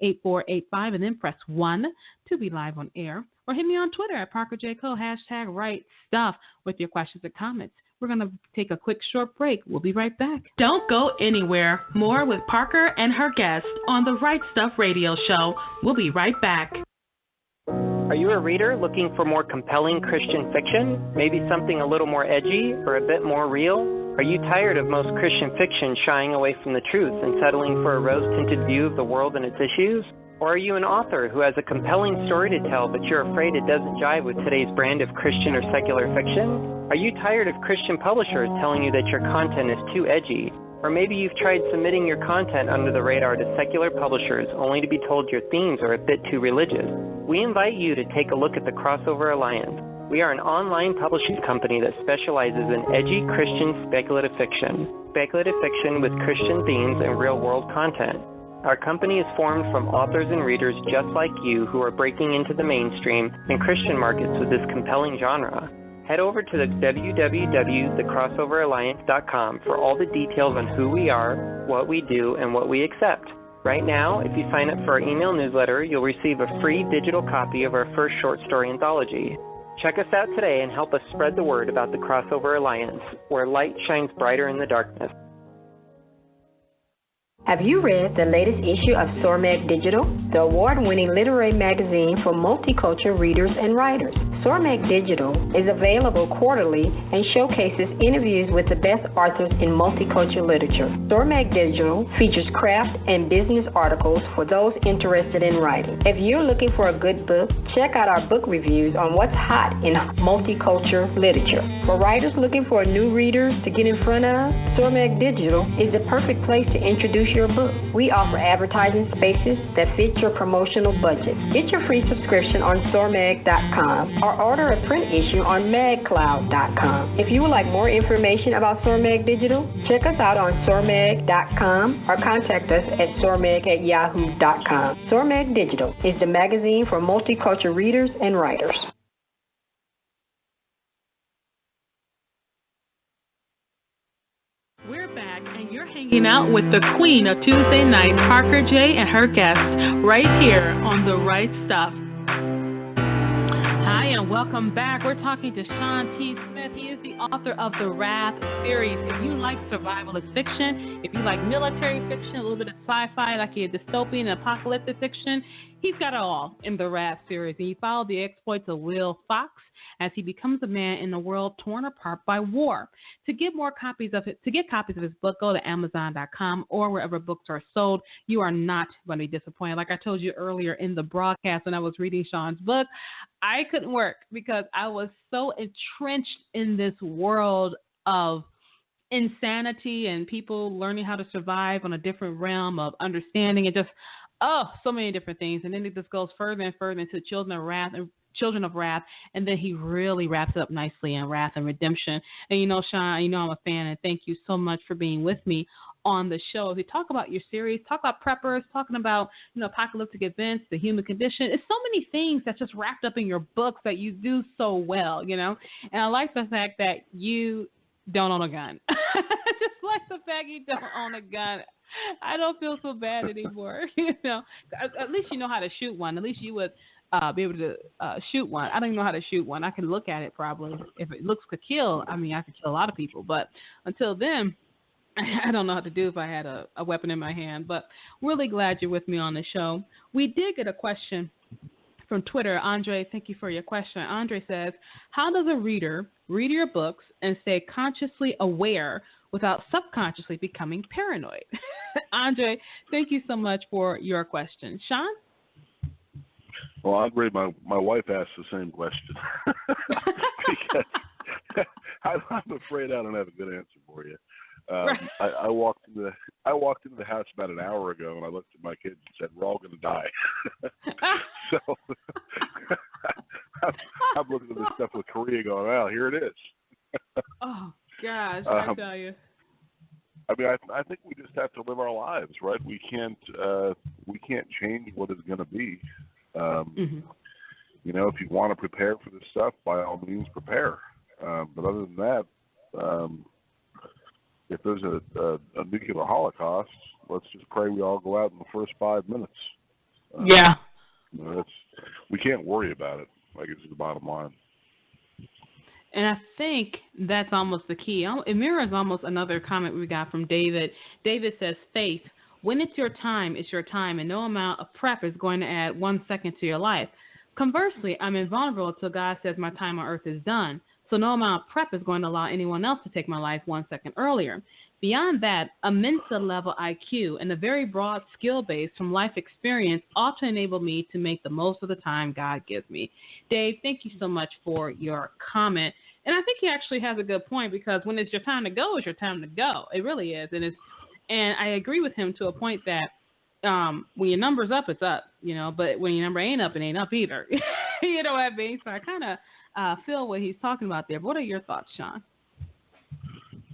646-668-8485 and then press 1 to be live on air. Or hit me on Twitter at ParkerJCole, #RightStuff with your questions or comments. We're going to take a quick short break. We'll be right back. Don't go anywhere. More with Parker and her guests on the Right Stuff Radio Show. We'll be right back. Are you a reader looking for more compelling Christian fiction? Maybe something a little more edgy or a bit more real? Are you tired of most Christian fiction shying away from the truth and settling for a rose-tinted view of the world and its issues? Or are you an author who has a compelling story to tell, but you're afraid it doesn't jive with today's brand of Christian or secular fiction? Are you tired of Christian publishers telling you that your content is too edgy? Or maybe you've tried submitting your content under the radar to secular publishers only to be told your themes are a bit too religious. We invite you to take a look at the Crossover Alliance. We are an online publishing company that specializes in edgy Christian speculative fiction with Christian themes and real-world content. Our company is formed from authors and readers just like you who are breaking into the mainstream and Christian markets with this compelling genre. Head over to the www.thecrossoveralliance.com for all the details on who we are, what we do, and what we accept. Right now, if you sign up for our email newsletter, you'll receive a free digital copy of our first short story anthology. Check us out today and help us spread the word about the Crossover Alliance, where light shines brighter in the darkness. Have you read the latest issue of Sormag Digital, the award-winning literary magazine for multicultural readers and writers? Sormag Digital is available quarterly and showcases interviews with the best authors in multicultural literature. Sormag Digital features craft and business articles for those interested in writing. If you're looking for a good book, check out our book reviews on what's hot in multicultural literature. For writers looking for new readers to get in front of, Sormag Digital is the perfect place to introduce your book. We offer advertising spaces that fit your promotional budget. Get your free subscription on Sormag.com or order a print issue on magcloud.com. If you would like more information about Sormag Digital, check us out on Sormag.com or contact us at sormag@yahoo.com. Sormag Digital is the magazine for multicultural readers and writers. We're back, and you're hanging out with the queen of Tuesday night, Parker J. and her guests, right here on The Right Stuff. Hi, and welcome back. We're talking to Sean T. Smith. He is the author of the Wrath series. If you like survivalist fiction, if you like military fiction, a little bit of sci-fi, like a dystopian apocalyptic fiction, he's got it all in the Wrath series. And you follow the exploits of Will Fox as he becomes a man in a world torn apart by war. To get copies of his book, go to Amazon.com or wherever books are sold. You are not going to be disappointed. Like I told you earlier in the broadcast when I was reading Sean's book, I couldn't work because I was so entrenched in this world of insanity and people learning how to survive on a different realm of understanding and just, so many different things. And then it just goes further and further into Children of Wrath, and then he really wraps it up nicely in Wrath and Redemption. And you know, Sean, you know I'm a fan, and thank you so much for being with me on the show. As we talk about your series, talk about preppers, talking about, apocalyptic events, the human condition. It's so many things that's just wrapped up in your books that you do so well, And I like the fact that you don't own a gun. Just like the fact you don't own a gun. I don't feel so bad anymore. At least you know how to shoot one. At least you would be able to shoot one. I don't even know how to shoot one. I can look at it probably. If it looks to kill, I could kill a lot of people. But until then, I don't know how to do if I had a weapon in my hand. But really glad you're with me on the show. We did get a question from Twitter. Andre, thank you for your question. Andre says, how does a reader read your books and stay consciously aware without subconsciously becoming paranoid? Andre, thank you so much for your question. Sean? Well, Andre, my wife asked the same question. Because I'm afraid I don't have a good answer for you. Right. I walked into the house about an hour ago, and I looked at my kids and said, "We're all going to die." So I'm looking at this stuff with Korea, going, "Well, here it is." Oh gosh, I tell you. I think we just have to live our lives, right? We can't change what is going to be. If you want to prepare for this stuff, by all means, prepare. But other than that, if there's a nuclear holocaust, let's just pray we all go out in the first 5 minutes. Yeah. We can't worry about it. I guess is the bottom line. And I think that's almost the key. It mirrors almost another comment we got from David. David says, faith, when it's your time, and no amount of prep is going to add 1 second to your life. Conversely, I'm invulnerable until God says my time on earth is done. So no amount of prep is going to allow anyone else to take my life 1 second earlier. Beyond that, a Mensa-level IQ and a very broad skill base from life experience ought to enable me to make the most of the time God gives me. Dave, thank you so much for your comment. And I think he actually has a good point, because when it's your time to go, it's your time to go. It really is. And I agree with him to a point that when your number's up, it's up, but when your number ain't up, it ain't up either. You know what I mean? So I kind of feel what he's talking about there. But what are your thoughts, Sean?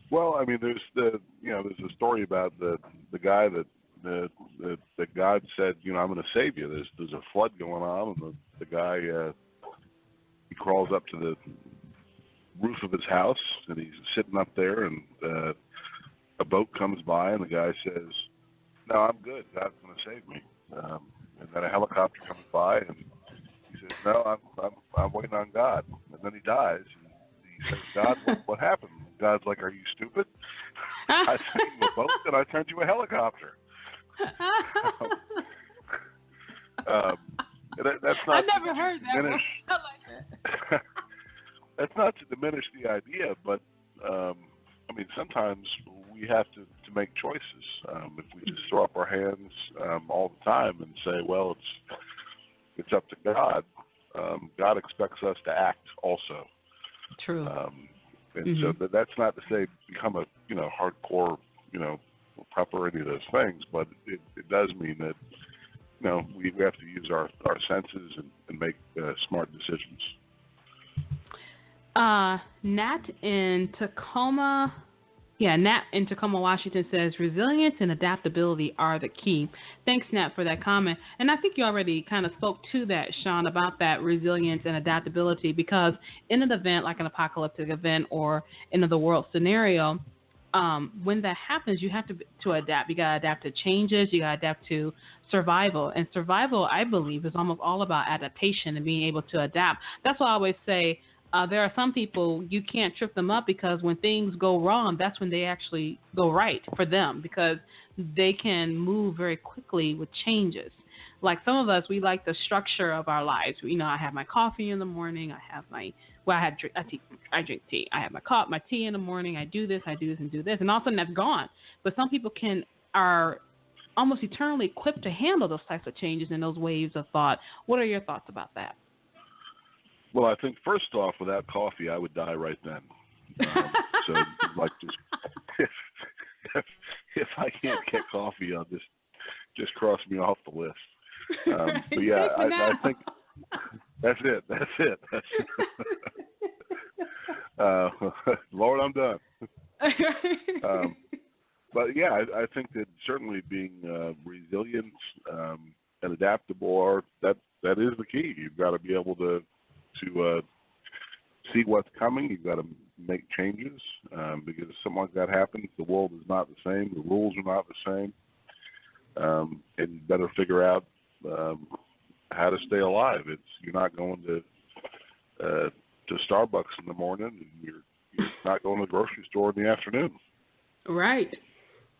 Well, there's a story about the guy that God said, I'm going to save you. There's a flood going on, and the guy he crawls up to the roof of his house, and he's sitting up there, and a boat comes by, and the guy says, "No, I'm good. God's going to save me." And then a helicopter comes by, and he says, "No, I'm waiting on God." And then he dies. And he says, "God, what happened?" God's like, "Are you stupid? I sent you a boat, and I sent you a helicopter." That's not. I never heard that one. I like that. That's not to diminish the idea, but I mean, sometimes we have to make choices. If we just throw up our hands all the time and say, "Well, it's up to God," God expects us to act also. True. And so that's not to say become a hardcore prepper or any of those things, but it does mean that we have to use our senses and make smart decisions. Nat in Tacoma, Washington says resilience and adaptability are the key. Thanks, Nat, for that comment. And I think you already kind of spoke to that, Sean, about that resilience and adaptability, because in an event like an apocalyptic event or in the world scenario, when that happens, you have to adapt. You got to adapt to changes. You got to adapt to survival. And survival, I believe, is almost all about adaptation and being able to adapt. That's why I always say there are some people, you can't trip them up, because when things go wrong, that's when they actually go right for them, because they can move very quickly with changes. Like some of us, we like the structure of our lives. I have my coffee in the morning. I have I drink tea. I have my tea in the morning. I do this, and do this, and all of a sudden that's gone. But some people are almost eternally equipped to handle those types of changes and those waves of thought. What are your thoughts about that? Well, I think first off, without coffee, I would die right then. So, like, if I can't get coffee, I'll just cross me off the list. But yeah, I think that's it. Lord, I'm done. But yeah, I think that certainly being resilient and adaptable that is the key. You've got to be able to see what's coming. You've got to make changes because if something like that happens, the world is not the same. The rules are not the same, and you better figure out how to stay alive. You're not going to Starbucks in the morning, and you're not going to the grocery store in the afternoon.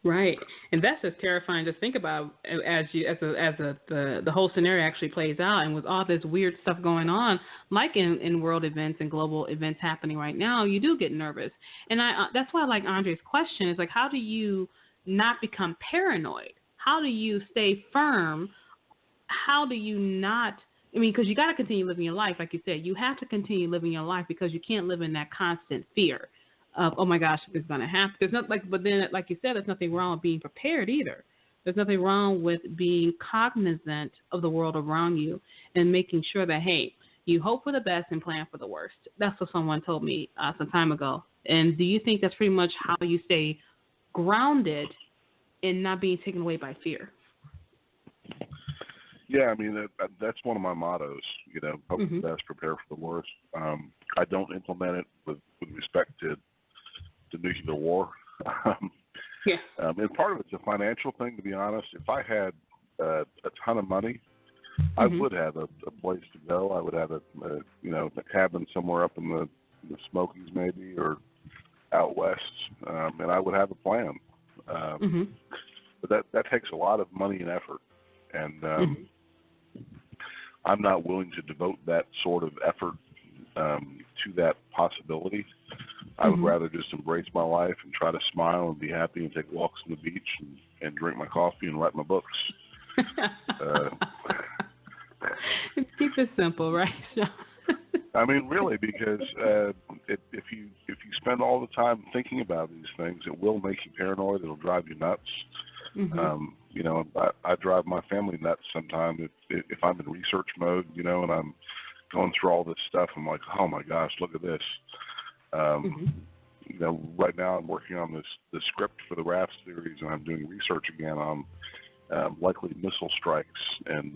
Right, and that's just terrifying to think about as the whole scenario actually plays out, and with all this weird stuff going on, like in world events and global events happening right now, you do get nervous, and that's why I like Andre's question is like, how do you not become paranoid? How do you stay firm? How do you not? I mean, because you got to continue living your life, like you said. You have to continue living your life because you can't live in that constant fear of, oh my gosh, it's going to happen. But then, like you said, there's nothing wrong with being prepared either. There's nothing wrong with being cognizant of the world around you and making sure that, hey, you hope for the best and plan for the worst. That's what someone told me some time ago. And do you think that's pretty much how you stay grounded and not being taken away by fear? Yeah, I mean, that's one of my mottos, hope for the best, prepare for the worst. I don't implement it with respect to nuclear war. And part of it's a financial thing, to be honest. If I had a ton of money, I would have a place to go. I would have a cabin somewhere up in the Smokies maybe, or out west, and I would have a plan. But that takes a lot of money and effort, and I'm not willing to devote that sort of effort to that possibility. I would rather just embrace my life and try to smile and be happy and take walks on the beach and drink my coffee and write my books. Keep it simple, right? I mean, really, because if you spend all the time thinking about these things, it will make you paranoid. It'll drive you nuts. I drive my family nuts sometimes if I'm in research mode, and I'm going through all this stuff. I'm like, oh my gosh, look at this. Right now I'm working on the script for the Raft series, and I'm doing research again on likely missile strikes and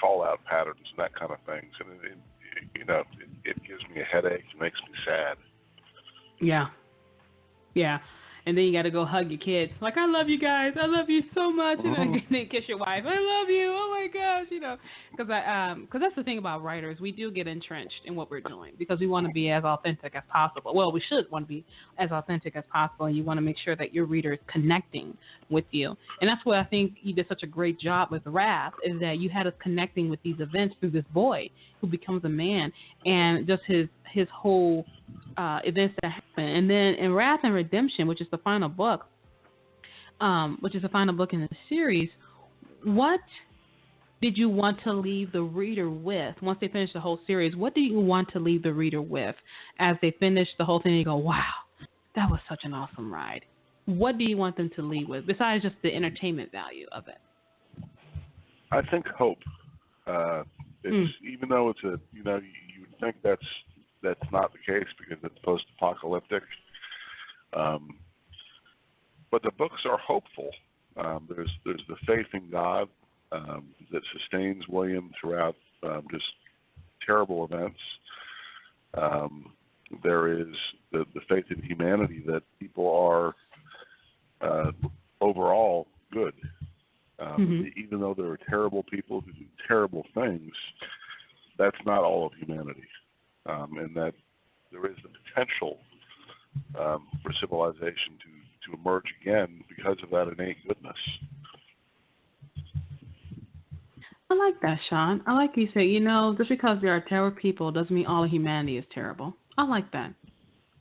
fallout patterns and that kind of things. And it gives me a headache. It makes me sad. Yeah. And then you got to go hug your kids. Like, I love you guys. I love you so much. And then kiss your wife. I love you. Oh, my gosh. Because that's the thing about writers. We do get entrenched in what we're doing because we want to be as authentic as possible. Well, we should want to be as authentic as possible. And you want to make sure that your reader is connecting with you. And that's what I think you did such a great job with Wrath, is that you had us connecting with these events through this boy who becomes a man and just his whole events that happen. And then in Wrath and Redemption, which is the final book, in the series, what did you want to leave the reader with? Once they finish the whole series, what do you want to leave the reader with as they finish the whole thing and you go, wow, that was such an awesome ride? What do you want them to leave with, besides just the entertainment value of it? I think hope. Even though it's you would think that's not the case because it's post-apocalyptic. But the books are hopeful. There's the faith in God that sustains William throughout just terrible events. There is the faith in humanity that people are overall good. Even though there are terrible people who do terrible things, that's not all of humanity. And that there is the potential for civilization to emerge again because of that innate goodness. I like that, Sean. I like you say, just because there are terrible people doesn't mean all of humanity is terrible. I like that.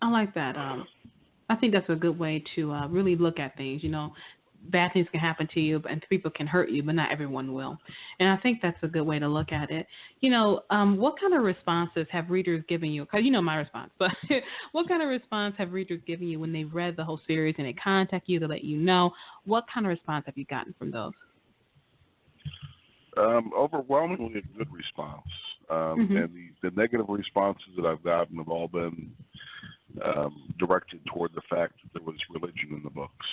I think that's a good way to really look at things. Bad things can happen to you, and people can hurt you, but not everyone will. And I think that's a good way to look at it. What kind of responses have readers given you? Because you know my response, but what kind of response have readers given you when they've read the whole series and they contact you to let you know? What kind of response have you gotten from those? Overwhelmingly a good response. And the negative responses that I've gotten have all been directed toward the fact that there was religion in the books.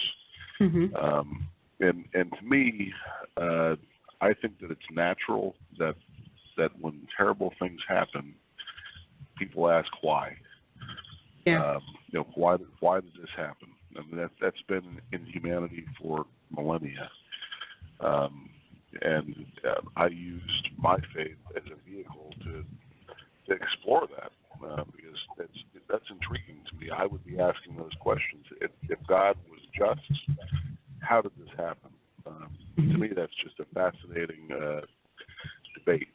And to me, I think that it's natural that when terrible things happen, people ask why. Yeah. Why did this happen? I mean, that's been in humanity for millennia. And I used my faith as a vehicle to explore that because that's intriguing to me. I would be asking those questions. If God was just, how did this happen? To me, that's just a fascinating debate.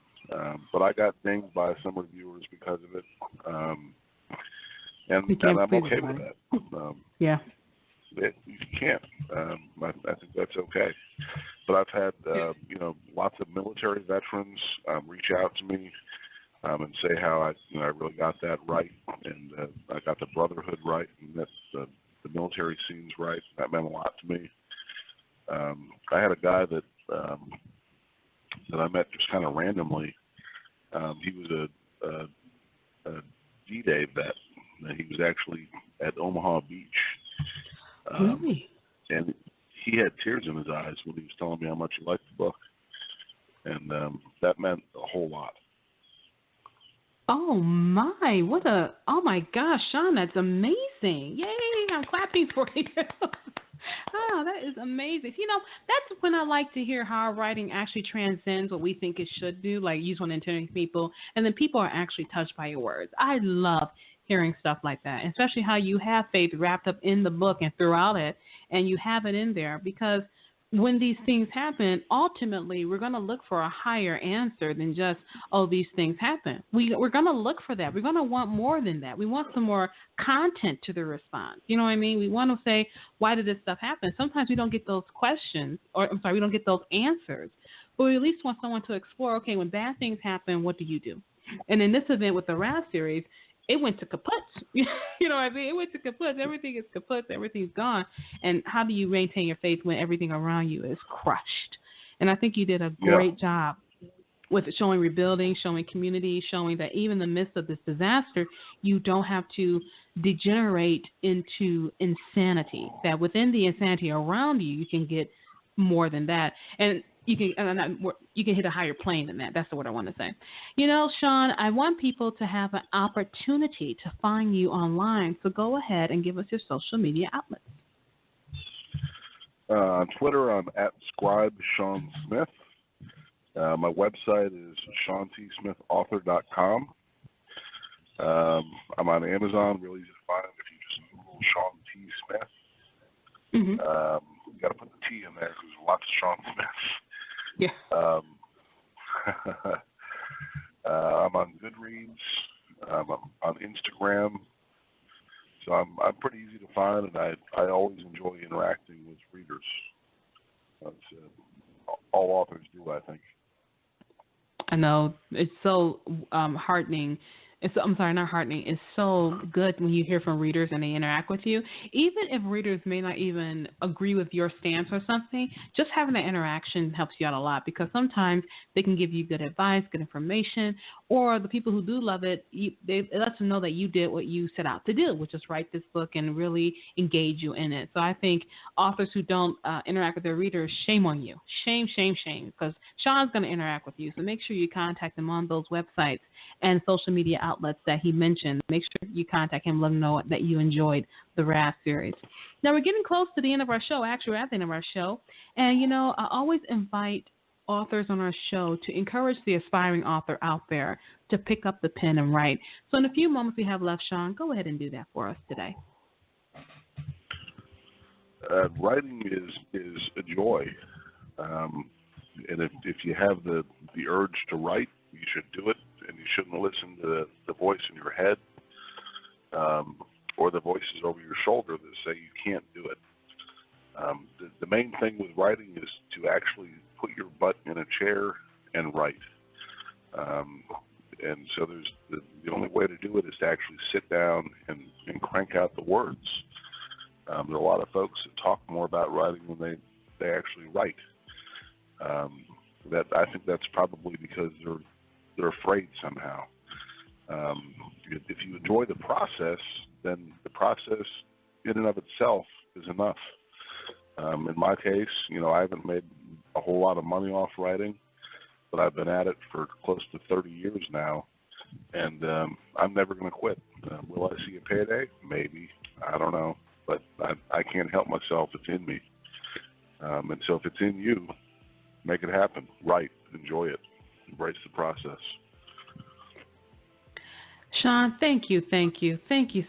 But I got dinged by some reviewers because of it, and I'm okay with that. Yeah. You can't. I think that's okay. But I've had, lots of military veterans reach out to me and say how I really got that right, and I got the brotherhood right, and that the military scenes right. That meant a lot to me. I had a guy that I met just kind of randomly. He was a D-Day vet. He was actually at Omaha Beach. Really? And he had tears in his eyes when he was telling me how much he liked the book. And that meant a whole lot. Oh my gosh, Sean, that's amazing. Yay, I'm clapping for you. Oh, that is amazing. That's when I like to hear how our writing actually transcends what we think it should do. Like, you just want to entertain people, and then people are actually touched by your words. I love hearing stuff like that, especially how you have faith wrapped up in the book and throughout it, and you have it in there, because when these things happen, ultimately we're going to look for a higher answer than just, oh, these things happen. We're going to look for that. We're going to want more than that. We want some more content to the response. You know what I mean? We want to say, why did this stuff happen? Sometimes we don't get those questions, we don't get those answers, but we at least want someone to explore, okay, when bad things happen, what do you do? And in this event with the Wrath series, it went to kaput. You know what I mean? It went to kaput. Everything is kaput. Everything's gone. And how do you maintain your faith when everything around you is crushed? And I think you did a great job with showing rebuilding, showing community, showing that even in the midst of this disaster, you don't have to degenerate into insanity. That within the insanity around you, you can get more than that. And you can hit a higher plane than that. That's what I want to say. Sean, I want people to have an opportunity to find you online. So go ahead and give us your social media outlets. On Twitter, I'm at Scribe Sean Smith. My website is SeanTSmithAuthor.com. I'm on Amazon, really easy to find if you just Google Sean T. Smith. You got to put the T in there because there's lots of Sean Smiths. Yeah. I'm on Goodreads. I'm on Instagram. So I'm pretty easy to find, and I always enjoy interacting with readers. That's all authors do, I think. I know. It's so heartening. I'm sorry, not heartening. It's so good when you hear from readers and they interact with you. Even if readers may not even agree with your stance or something, just having that interaction helps you out a lot, because sometimes they can give you good advice, good information, or the people who do love it, it lets them know that you did what you set out to do, which is write this book and really engage you in it. So I think authors who don't interact with their readers, shame on you. Shame, shame, shame, because Sean's going to interact with you. So make sure you contact him on those websites and social media outlets that he mentioned. Make sure you contact him, let him know that you enjoyed the Wrath series. Now, we're getting close to the end of our show. Actually, we're at the end of our show. And, I always invite authors on our show to encourage the aspiring author out there to pick up the pen and write. So in a few moments we have left, Sean, go ahead and do that for us today. Writing is a joy. And if you have the urge to write, you should do it, and you shouldn't listen to the voice in your head or the voices over your shoulder that say you can't do it. The main thing with writing is to actually put your butt in a chair and write. And so the only way to do it is to actually sit down and crank out the words. There are a lot of folks that talk more about writing than they actually write. That I think that's probably because they're afraid somehow. If you enjoy the process, then the process in and of itself is enough. In my case, I haven't made a whole lot of money off writing, but I've been at it for close to 30 years now, and I'm never going to quit. Will I see a payday? Maybe. I don't know, but I can't help myself. It's in me. And so if it's in you, make it happen. Write. Enjoy it. Embrace the process. Sean, thank you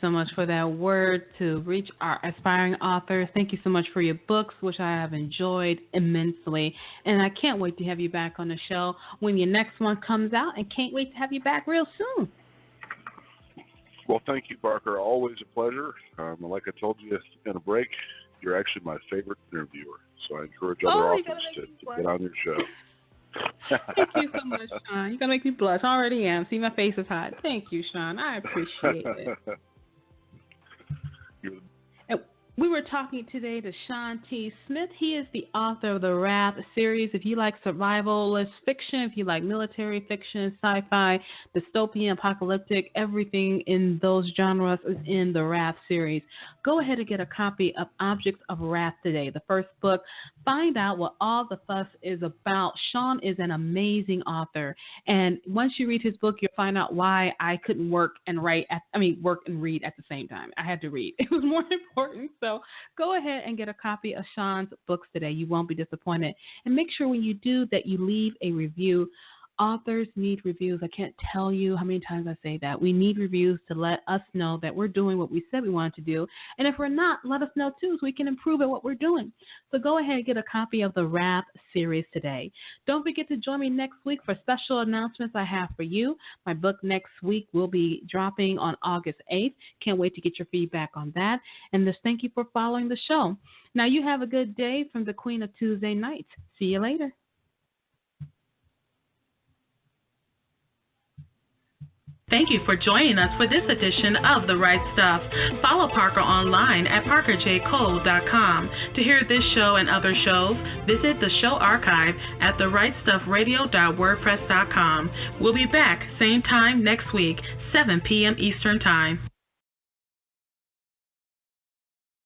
so much for that word to reach our aspiring authors. Thank you so much for your books, which I have enjoyed immensely. And I can't wait to have you back on the show when your next one comes out, and can't wait to have you back real soon. Well, thank you, Parker. Always a pleasure. Like I told you in a break, you're actually my favorite interviewer. So I encourage other authors to get on your show. Thank you so much, Sean. You're going to make me blush. I already am. See, my face is hot. Thank you, Sean. I appreciate it. We were talking today to Sean T. Smith. He is the author of the Wrath series. If you like survivalist fiction, if you like military fiction, sci-fi, dystopian, apocalyptic, everything in those genres is in the Wrath series. Go ahead and get a copy of Objects of Wrath today, the first book. Find out what all the fuss is about. Sean is an amazing author, and once you read his book, you'll find out why I couldn't work and read at the same time. I had to read. It was more important. So go ahead and get a copy of Sean's books today. You won't be disappointed. And make sure when you do that you leave a review. Authors need reviews. I can't tell you how many times I say that. We need reviews to let us know that we're doing what we said we wanted to do. And if we're not, let us know too so we can improve at what we're doing. So go ahead and get a copy of the Wrath series today. Don't forget to join me next week for special announcements I have for you. My book next week will be dropping on August 8th. Can't wait to get your feedback on that. And just thank you for following the show. Now you have a good day from the Queen of Tuesday Nights. See you later. Thank you for joining us for this edition of The Right Stuff. Follow Parker online at parkerjcole.com. To hear this show and other shows, visit the show archive at therightstuffradio.wordpress.com. We'll be back same time next week, 7 p.m. Eastern Time.